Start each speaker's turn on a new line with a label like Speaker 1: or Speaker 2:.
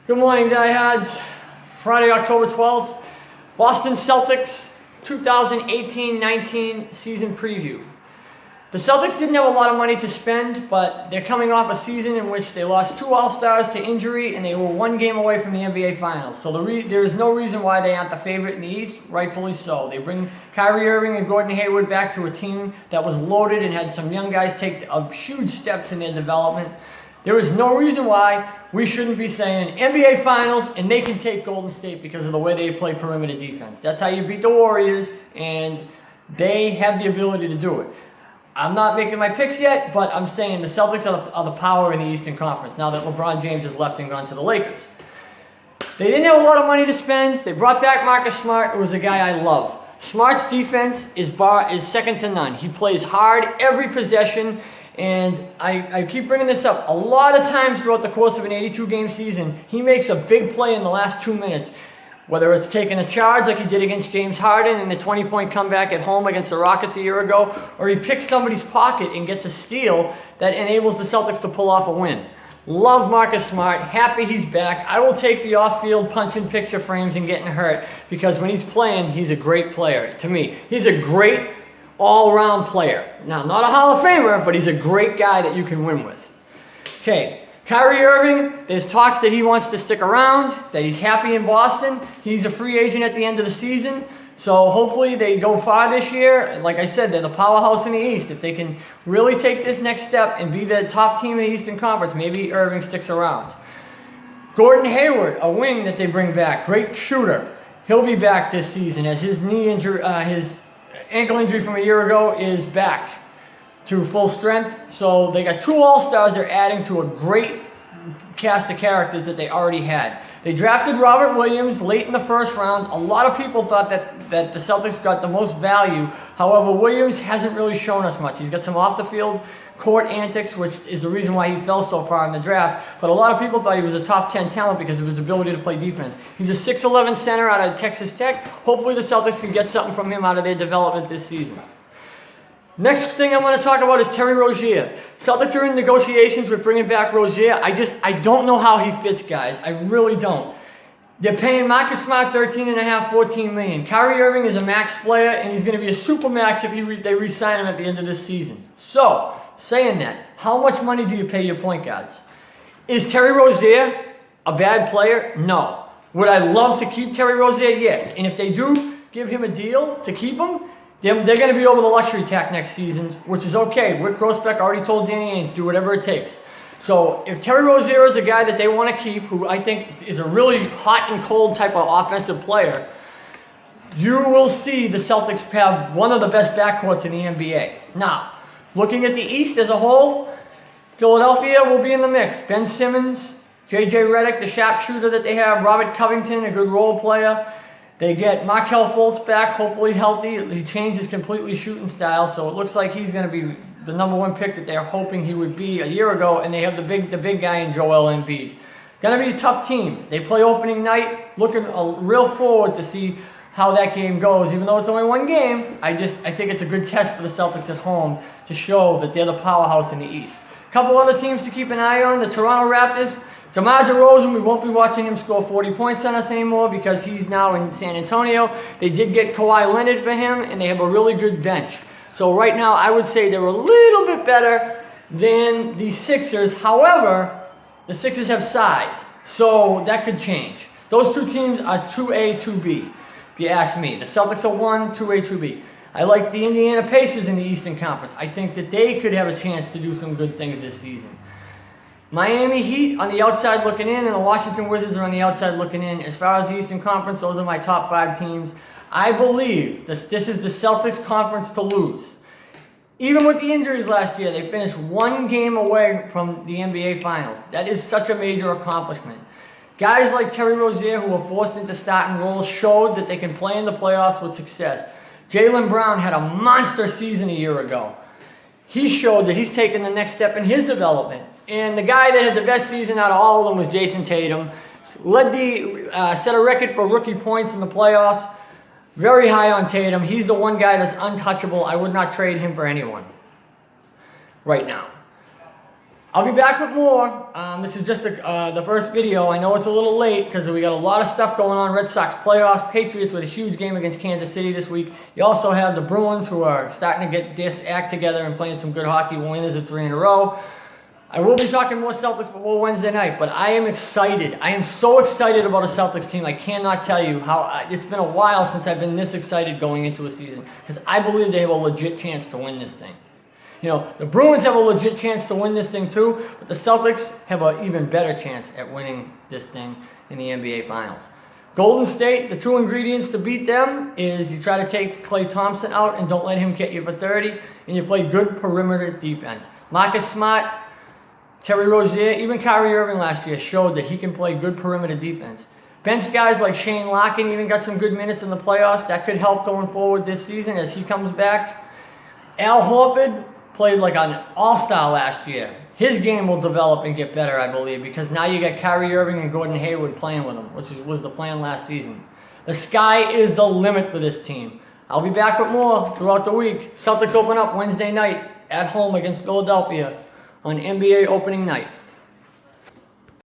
Speaker 1: Good morning, diehards. Friday, October 12th, Boston Celtics 2018-19 season preview. The Celtics didn't have a lot of money to spend, but they're coming off a season in which they lost 2 All-Stars to injury and they were 1 game away from the NBA Finals. So there is no reason why they aren't the favorite in the East, rightfully so. They bring Kyrie Irving and Gordon Hayward back to a team that was loaded and had some young guys take huge steps in their development. There is no reason why we shouldn't be saying NBA Finals and they can take Golden State because of the way they play perimeter defense. That's how you beat the Warriors, and they have the ability to do it. I'm not making my picks yet, but I'm saying the Celtics are the power in the Eastern Conference now that LeBron James has left and gone to the Lakers. They didn't have a lot of money to spend. They brought back Marcus Smart, who was a guy I love. Smart's defense is second to none. He plays hard every possession, and I keep bringing this up. A lot of times throughout the course of an 82-game season, he makes a big play in the last 2 minutes. Whether it's taking a charge like he did against James Harden in the 20-point comeback at home against the Rockets a year ago, or he picks somebody's pocket and gets a steal that enables the Celtics to pull off a win. Love Marcus Smart. Happy he's back. I will take the off-field punching picture frames and getting hurt because when he's playing, he's a great player. To me, he's a great all-around player. Now, not a Hall of Famer, but he's a great guy that you can win with. Okay. Kyrie Irving, there's talks that he wants to stick around, that he's happy in Boston. He's a free agent at the end of the season. So hopefully they go far this year. Like I said, they're the powerhouse in the East. If they can really take this next step and be the top team in the Eastern Conference, maybe Irving sticks around. Gordon Hayward, a wing that they bring back, great shooter. He'll be back this season as his his ankle injury from a year ago is back to full strength. So they got 2 All-Stars they're adding to a great cast of characters that they already had. They drafted Robert Williams late in the first round. A lot of people thought that the Celtics got the most value. However, Williams hasn't really shown us much. He's got some off-the-field court antics, which is the reason why he fell so far in the draft. But a lot of people thought he was a top 10 talent because of his ability to play defense. He's a 6'11 center out of Texas Tech. Hopefully the Celtics can get something from him out of their development this season. Next thing I want to talk about is Terry Rozier. Celtics are in negotiations with bringing back Rozier. I don't know how he fits, guys. I really don't. They're paying Marcus Smart $13.5, $14 million. Kyrie Irving is a max player, and he's going to be a super max if they re-sign him at the end of this season. So, saying that, how much money do you pay your point guards? Is Terry Rozier a bad player? No. Would I love to keep Terry Rozier? Yes. And if they do give him a deal to keep him, they're going to be over the luxury tax next season, which is okay. Rick Grossbeck already told Danny Ainge, do whatever it takes. So if Terry Rozier is a guy that they want to keep, who I think is a really hot and cold type of offensive player, you will see the Celtics have one of the best backcourts in the NBA. Now, looking at the East as a whole, Philadelphia will be in the mix. Ben Simmons, J.J. Redick, the sharpshooter that they have, Robert Covington, a good role player. They get Markelle Fultz back, hopefully healthy. He changed his completely shooting style, so it looks like he's going to be the number 1 pick that they're hoping he would be a year ago, and they have the big guy in Joel Embiid. Going to be a tough team. They play opening night, looking real forward to see how that game goes. Even though it's only 1 game, I think it's a good test for the Celtics at home to show that they're the powerhouse in the East. A couple other teams to keep an eye on, the Toronto Raptors. DeMar DeRozan, we won't be watching him score 40 points on us anymore because he's now in San Antonio. They did get Kawhi Leonard for him, and they have a really good bench. So right now, I would say they're a little bit better than the Sixers. However, the Sixers have size, so that could change. Those 2 teams are 2A, 2B, if you ask me. The Celtics are 1, 2A, 2B. I like the Indiana Pacers in the Eastern Conference. I think that they could have a chance to do some good things this season. Miami Heat on the outside looking in, and the Washington Wizards are on the outside looking in. As far as the Eastern Conference, those are my top 5 teams. I believe this is the Celtics conference to lose. Even with the injuries last year, they finished 1 game away from the NBA Finals. That is such a major accomplishment. Guys like Terry Rozier, who were forced into starting roles, showed that they can play in the playoffs with success. Jaylen Brown had a monster season a year ago. He showed that he's taken the next step in his development. And the guy that had the best season out of all of them was Jason Tatum. Set a record for rookie points in the playoffs. Very high on Tatum. He's the one guy that's untouchable. I would not trade him for anyone right now. I'll be back with more. This is just the first video. I know it's a little late because we got a lot of stuff going on. Red Sox playoffs, Patriots with a huge game against Kansas City this week. You also have the Bruins who are starting to get this act together and playing some good hockey. Winners of 3 in a row. I will be talking more Celtics before Wednesday night, but I am excited. I am so excited about a Celtics team. I cannot tell you how. It's been a while since I've been this excited going into a season because I believe they have a legit chance to win this thing. You know, the Bruins have a legit chance to win this thing too, but the Celtics have an even better chance at winning this thing in the NBA Finals. Golden State, the 2 ingredients to beat them is you try to take Klay Thompson out and don't let him get you for 30, and you play good perimeter defense. Marcus Smart, Terry Rozier, even Kyrie Irving last year showed that he can play good perimeter defense. Bench guys like Shane Larkin even got some good minutes in the playoffs. That could help going forward this season as he comes back. Al Horford played like an all-star last year. His game will develop and get better, I believe, because now you got Kyrie Irving and Gordon Hayward playing with him, which was the plan last season. The sky is the limit for this team. I'll be back with more throughout the week. Celtics open up Wednesday night at home against Philadelphia on NBA opening night.